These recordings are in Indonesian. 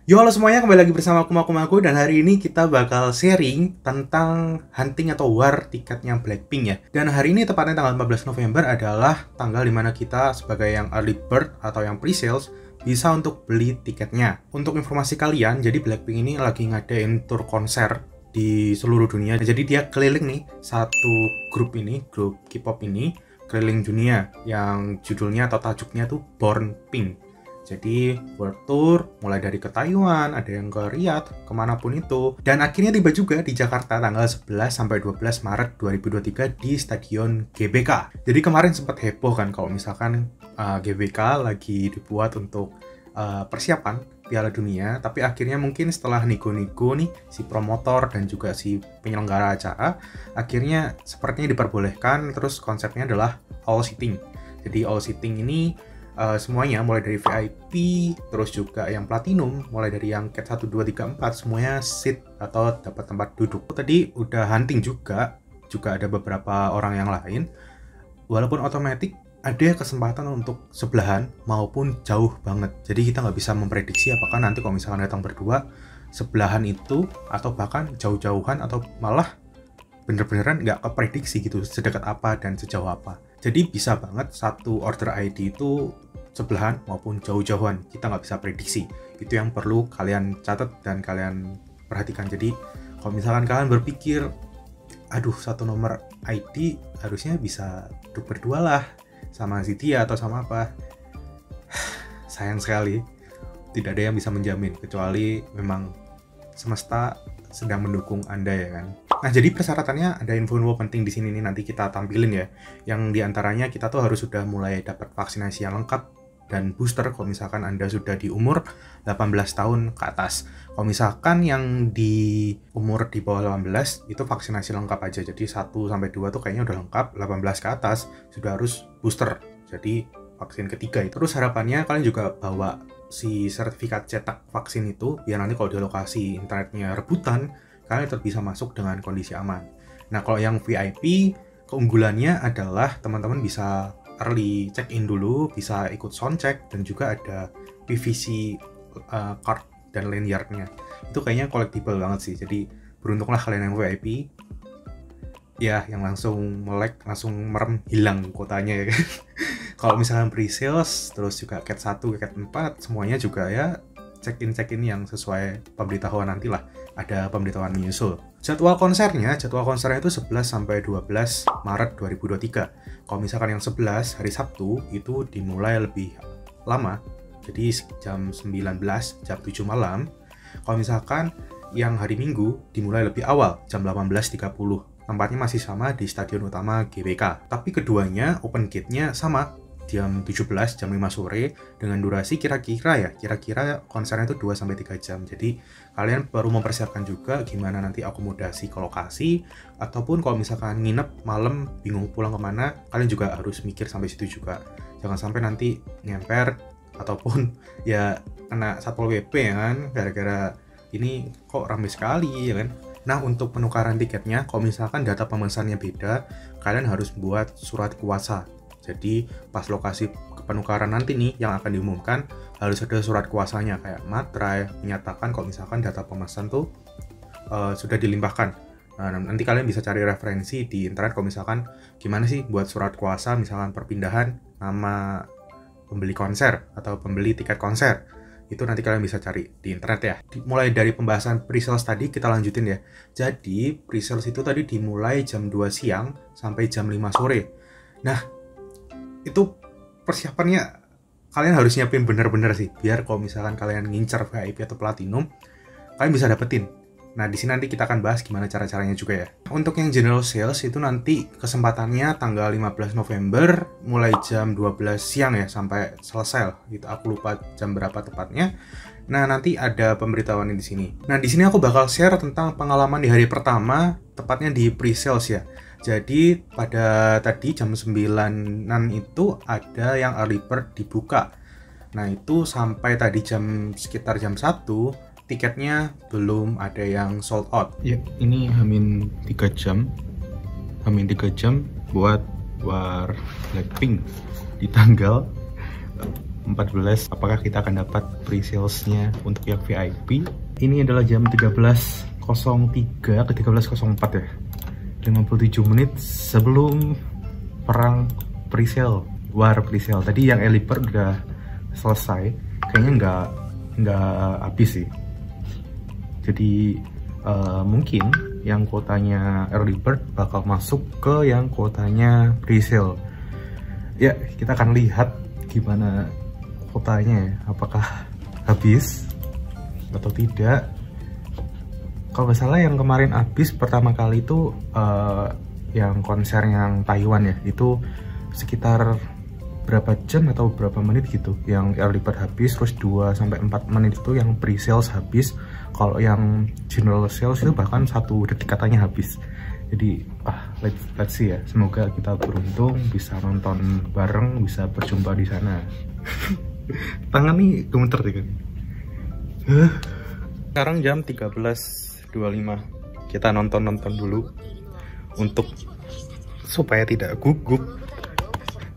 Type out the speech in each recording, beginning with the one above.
Yo, halo semuanya, kembali lagi bersama Kumakumaku. Dan hari ini kita bakal sharing tentang hunting atau war tiketnya Blackpink ya. Dan hari ini tepatnya tanggal 14 November adalah tanggal dimana kita sebagai yang early bird atau yang pre-sales bisa untuk beli tiketnya. Untuk informasi kalian, jadi Blackpink ini lagi ngadain tour konser di seluruh dunia. Jadi dia keliling nih, satu grup K-pop ini keliling dunia yang judulnya atau tajuknya tuh Born Pink. Jadi world tour mulai dari ke Taiwan, ada yang ke Riyadh, kemanapun itu. Dan akhirnya tiba juga di Jakarta tanggal 11 sampai 12 Maret 2023 di Stadion GBK. Jadi kemarin sempat heboh kan kalau misalkan GBK lagi dibuat untuk persiapan Piala Dunia, tapi akhirnya mungkin setelah nego-nego nih si promotor dan juga si penyelenggara acara, akhirnya sepertinya diperbolehkan. Terus konsepnya adalah all seating. Jadi all seating ini semuanya mulai dari VIP, terus juga yang platinum, mulai dari yang cat 1, 2, 3, 4 semuanya seat atau dapat tempat duduk. Tadi udah hunting juga ada beberapa orang yang lain. Walaupun otomatis ada kesempatan untuk sebelahan maupun jauh banget. Jadi kita nggak bisa memprediksi apakah nanti kalau misalkan datang berdua sebelahan itu atau bahkan jauh-jauhan atau malah bener-beneran nggak keprediksi gitu sedekat apa dan sejauh apa. Jadi bisa banget satu order ID itu sebelahan maupun jauh-jauhan, kita nggak bisa prediksi. Itu yang perlu kalian catat dan kalian perhatikan. Jadi kalau misalkan kalian berpikir, aduh satu nomor ID harusnya bisa duduk berdua lah sama si dia atau sama apa, sayang sekali tidak ada yang bisa menjamin kecuali memang semesta sedang mendukung Anda ya kan. Nah, jadi persyaratannya ada info-info penting di sini nih nanti kita tampilin ya. Yang diantaranya kita tuh harus sudah mulai dapat vaksinasi yang lengkap dan booster kalau misalkan Anda sudah di umur 18 tahun ke atas. Kalau misalkan yang di umur di bawah 18 itu vaksinasi lengkap aja. Jadi 1-2 tuh kayaknya udah lengkap, 18 ke atas sudah harus booster. Jadi vaksin ketiga itu. Terus harapannya kalian juga bawa si sertifikat cetak vaksin itu biar nanti kalau di lokasi internetnya rebutan kalian tetap bisa masuk dengan kondisi aman. Nah, kalau yang VIP keunggulannya adalah teman-teman bisa early check-in dulu, bisa ikut sound check dan juga ada PVC card dan lanyardnya. Itu kayaknya collectible banget sih. Jadi beruntunglah kalian yang VIP ya, yang langsung melek, langsung merem, hilang kotanya ya kan. Kalau misalkan pre-sales, terus juga cat 1 ke cat 4, semuanya juga ya check-in yang sesuai pemberitahuan nanti lah. Ada pemberitahuan menyusul. Jadwal konsernya itu 11 sampai 12 Maret 2023. Kalau misalkan yang 11 hari Sabtu itu dimulai lebih lama, jadi jam 19, jam 7 malam. Kalau misalkan yang hari Minggu dimulai lebih awal, jam 18.30. Tempatnya masih sama di Stadion Utama GBK. Tapi keduanya open gate-nya sama, jam 17, jam 5 sore, dengan durasi kira-kira konsernya itu 2-3 jam. Jadi kalian perlu mempersiapkan juga gimana nanti akomodasi ke lokasi, ataupun kalau misalkan nginep malam bingung pulang kemana, kalian juga harus mikir sampai situ juga. Jangan sampai nanti ngemper ataupun ya kena Satpol PP ya kan, gara-gara ini kok ramai sekali ya kan. Nah, untuk penukaran tiketnya, kalau misalkan data pemesannya beda, kalian harus buat surat kuasa. Jadi pas lokasi penukaran nanti nih yang akan diumumkan harus ada surat kuasanya kayak materai menyatakan kalau misalkan data pemesan tuh sudah dilimpahkan. Nah, nanti kalian bisa cari referensi di internet kalau misalkan gimana sih buat surat kuasa misalkan perpindahan nama pembeli konser atau pembeli tiket konser. Itu nanti kalian bisa cari di internet ya. Mulai dari pembahasan pre-sales tadi kita lanjutin ya. Jadi pre-sales itu tadi dimulai jam 2 siang sampai jam 5 sore. Nah, itu persiapannya kalian harus nyiapin bener-bener sih biar kalau misalkan kalian ngincer VIP atau platinum kalian bisa dapetin. Nah, di sini nanti kita akan bahas gimana cara-caranya juga ya. Untuk yang general sales itu nanti kesempatannya tanggal 15 November mulai jam 12 siang ya sampai selesai. Gitu, aku lupa jam berapa tepatnya. Nah, nanti ada pemberitahuan di sini. Nah, di sini aku bakal share tentang pengalaman di hari pertama, tepatnya di pre-sales ya. Jadi pada tadi jam 9-an itu ada yang early bird dibuka. Nah, itu sampai tadi sekitar jam 1 tiketnya belum ada yang sold out. Ya, ini hamin 3 jam buat war Blackpink di tanggal 14, apakah kita akan dapat pre-sales-nya untuk yang VIP. Ini adalah jam 13.03 ke 13.04 ya, 57 menit sebelum perang pre-sale, war pre-sale. Tadi yang early bird udah selesai, kayaknya nggak habis sih. Jadi mungkin yang kuotanya early bird bakal masuk ke yang kuotanya pre-sale. Ya, kita akan lihat gimana kuotanya ya, apakah habis atau tidak. Kalau nggak salah yang kemarin habis pertama kali itu yang konser yang Taiwan ya, itu sekitar berapa jam atau berapa menit gitu yang early bird habis, terus 2-4 menit itu yang pre-sales habis. Kalau yang general sales itu bahkan 1 detik katanya habis. Jadi let's see ya, semoga kita beruntung bisa nonton bareng, bisa berjumpa di sana. Tangan nih gemeter deh kan. Sekarang jam 13.25, kita nonton dulu untuk supaya tidak gugup.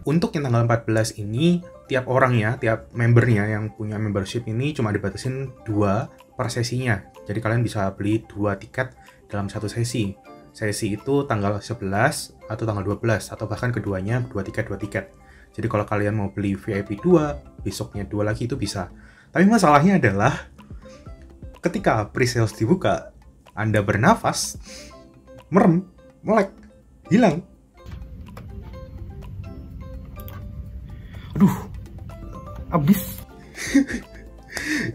Untuk yang tanggal 14 ini, tiap orangnya, tiap membernya yang punya membership ini cuma dibatasin 2 per sesinya. Jadi kalian bisa beli 2 tiket dalam satu sesi. Sesi itu tanggal 11 atau tanggal 12, atau bahkan keduanya 2 tiket. Jadi kalau kalian mau beli VIP 2, besoknya 2 lagi itu bisa. Tapi masalahnya adalah ketika pre-sales dibuka, Anda bernafas, merem, melek, hilang. Aduh, habis.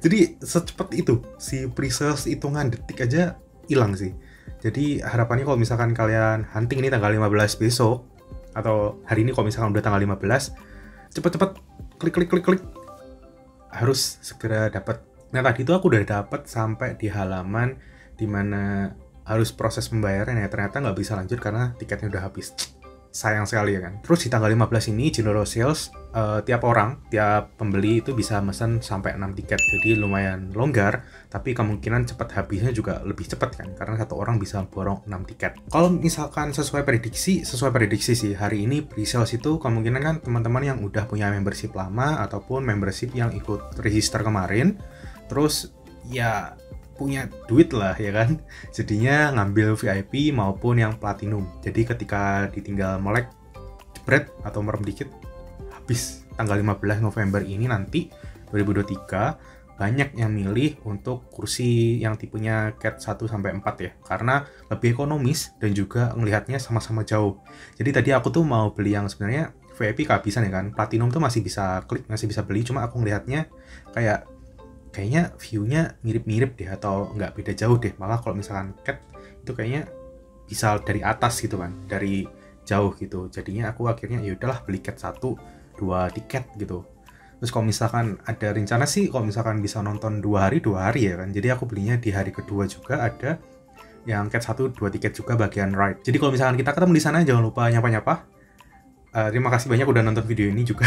Jadi secepat itu si pre-sales, hitungan detik aja hilang sih. Jadi harapannya kalau misalkan kalian hunting ini tanggal 15 besok, atau hari ini kalau misalkan udah tanggal 15, cepet-cepet klik harus segera dapat. Nah tadi itu aku udah dapat sampai di halaman dimana harus proses pembayaran ya, ternyata nggak bisa lanjut karena tiketnya udah habis. Sayang sekali ya kan. Terus di tanggal 15 ini general sales, tiap pembeli itu bisa mesen sampai 6 tiket. Jadi lumayan longgar, tapi kemungkinan cepat habisnya juga lebih cepat kan, karena satu orang bisa borong 6 tiket. Kalau misalkan sesuai prediksi sih, hari ini pre-sales itu kemungkinan kan teman-teman yang udah punya membership lama ataupun membership yang ikut register kemarin, terus ya punya duit lah ya kan, jadinya ngambil VIP maupun yang platinum. Jadi ketika ditinggal melek, jebret atau merem dikit, habis. Tanggal 15 November ini nanti 2023 banyak yang milih untuk kursi yang tipenya CAT 1-4 ya, karena lebih ekonomis dan juga ngelihatnya sama-sama jauh. Jadi tadi aku tuh mau beli yang sebenarnya VIP kehabisan ya kan, platinum tuh masih bisa klik, masih bisa beli, cuma aku ngelihatnya kayaknya view-nya mirip-mirip deh, atau nggak beda jauh deh. Malah kalau misalkan CAT itu kayaknya bisa dari atas gitu kan, dari jauh gitu. Jadinya aku akhirnya ya udahlah beli CAT 1-2 tiket gitu. Terus kalau misalkan ada rencana sih, kalau misalkan bisa nonton 2 hari ya kan, jadi aku belinya di hari kedua juga ada yang CAT 1-2 tiket juga bagian ride. Jadi kalau misalkan kita ketemu di sana, jangan lupa nyapa-nyapa. Terima kasih banyak udah nonton video ini juga.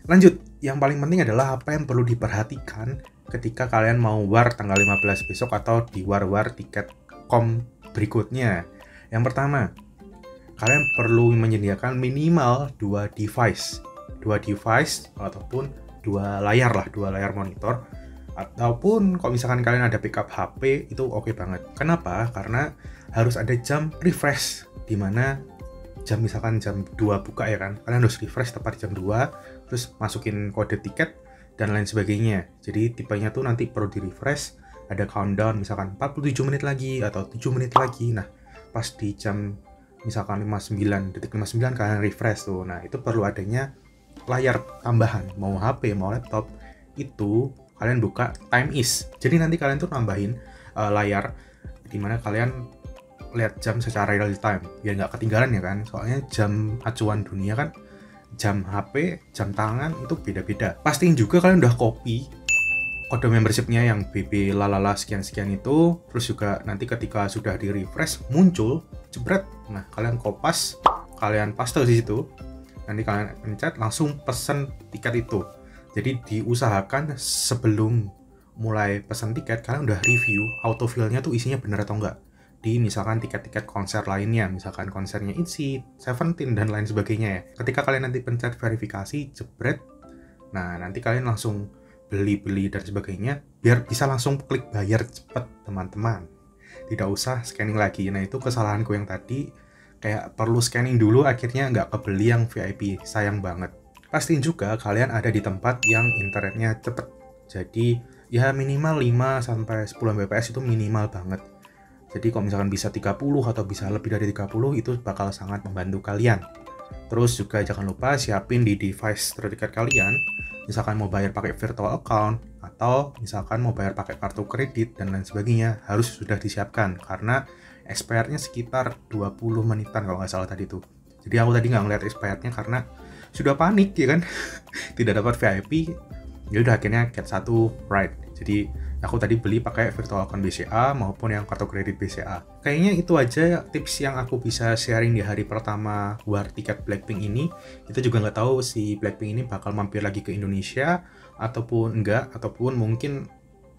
Lanjut, yang paling penting adalah apa yang perlu diperhatikan ketika kalian mau war tanggal 15 besok atau di war-war tiket.com berikutnya. Yang pertama, kalian perlu menyediakan minimal 2 device ataupun 2 layar monitor. Ataupun kalau misalkan kalian ada backup HP itu oke banget. Kenapa? Karena harus ada jam refresh, dimana misalkan jam 2 buka ya kan, kalian harus refresh tepat jam 2, terus masukin kode tiket dan lain sebagainya. Jadi tipenya tuh nanti perlu di refresh, ada countdown misalkan 47 menit lagi atau 7 menit lagi. Nah pas di jam misalkan 59 kalian refresh tuh, nah itu perlu adanya layar tambahan, mau HP mau laptop, itu kalian buka time is. Jadi nanti kalian tuh nambahin layar dimana kalian lihat jam secara real time biar nggak ketinggalan ya kan, soalnya jam acuan dunia kan, jam HP, jam tangan itu beda-beda. Pastiin juga kalian udah copy kode membershipnya yang BB lalala sekian-sekian itu, terus juga nanti ketika sudah di refresh muncul jebret, nah kalian kopas, kalian paste di situ, nanti kalian pencet langsung pesen tiket itu. Jadi diusahakan sebelum mulai pesan tiket kalian udah review autofill-nya tuh isinya bener atau enggak, di misalkan tiket-tiket konser lainnya, misalkan konsernya ITZY, Seventeen dan lain sebagainya ya. Ketika kalian nanti pencet verifikasi, jebret, Nah, nanti kalian langsung beli-beli dan sebagainya, biar bisa langsung klik bayar cepet, teman-teman. Tidak usah scanning lagi. Nah, itu kesalahanku yang tadi, kayak perlu scanning dulu, akhirnya nggak kebeli yang VIP. Sayang banget. Pastiin juga kalian ada di tempat yang internetnya cepet. Jadi, ya minimal 5-10 Mbps itu minimal banget. Jadi kalau misalkan bisa 30 atau bisa lebih dari 30, itu bakal sangat membantu kalian. Terus juga jangan lupa siapin di device terdekat kalian, misalkan mau bayar pakai virtual account, atau misalkan mau bayar pakai kartu kredit dan lain sebagainya, harus sudah disiapkan, karena expirednya sekitar 20 menitan kalau nggak salah tadi tuh. Jadi aku tadi nggak ngeliat expirednya karena sudah panik ya kan, tidak dapat VIP, ya udah akhirnya get 1 right. Jadi aku tadi beli pakai virtual account BCA maupun yang kartu kredit BCA. Kayaknya itu aja tips yang aku bisa sharing di hari pertama war tiket Blackpink ini. Kita juga nggak tahu si Blackpink ini bakal mampir lagi ke Indonesia ataupun enggak, ataupun mungkin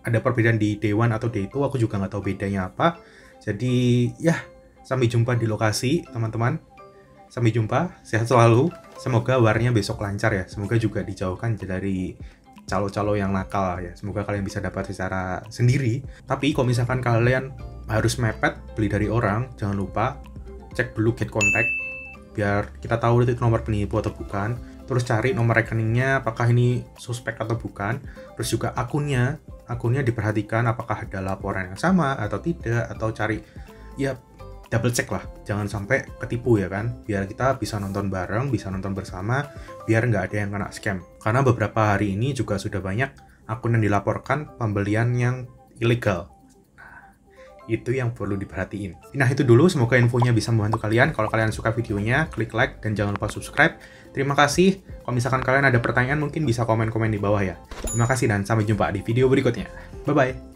ada perbedaan di Day 1 atau Day 2, aku juga nggak tahu bedanya apa. Jadi ya, sampai jumpa di lokasi teman-teman. Sampai jumpa, sehat selalu. Semoga warnya besok lancar ya. Semoga juga dijauhkan dari calo-calo yang nakal ya. Semoga kalian bisa dapat secara sendiri. Tapi kalau misalkan kalian harus mepet beli dari orang, jangan lupa cek dulu get contact biar kita tahu itu nomor penipu atau bukan. Terus cari nomor rekeningnya apakah ini suspek atau bukan. Terus juga akunnya diperhatikan apakah ada laporan yang sama atau tidak, atau cari ya double check lah, jangan sampai ketipu ya kan, biar kita bisa nonton bareng, bisa nonton bersama, biar nggak ada yang kena scam. Karena beberapa hari ini juga sudah banyak akun yang dilaporkan pembelian yang ilegal. Nah, itu yang perlu diperhatiin. Nah, itu dulu, semoga infonya bisa membantu kalian. Kalau kalian suka videonya, klik like dan jangan lupa subscribe. Terima kasih. Kalau misalkan kalian ada pertanyaan, mungkin bisa komen-komen di bawah ya. Terima kasih dan sampai jumpa di video berikutnya. Bye-bye.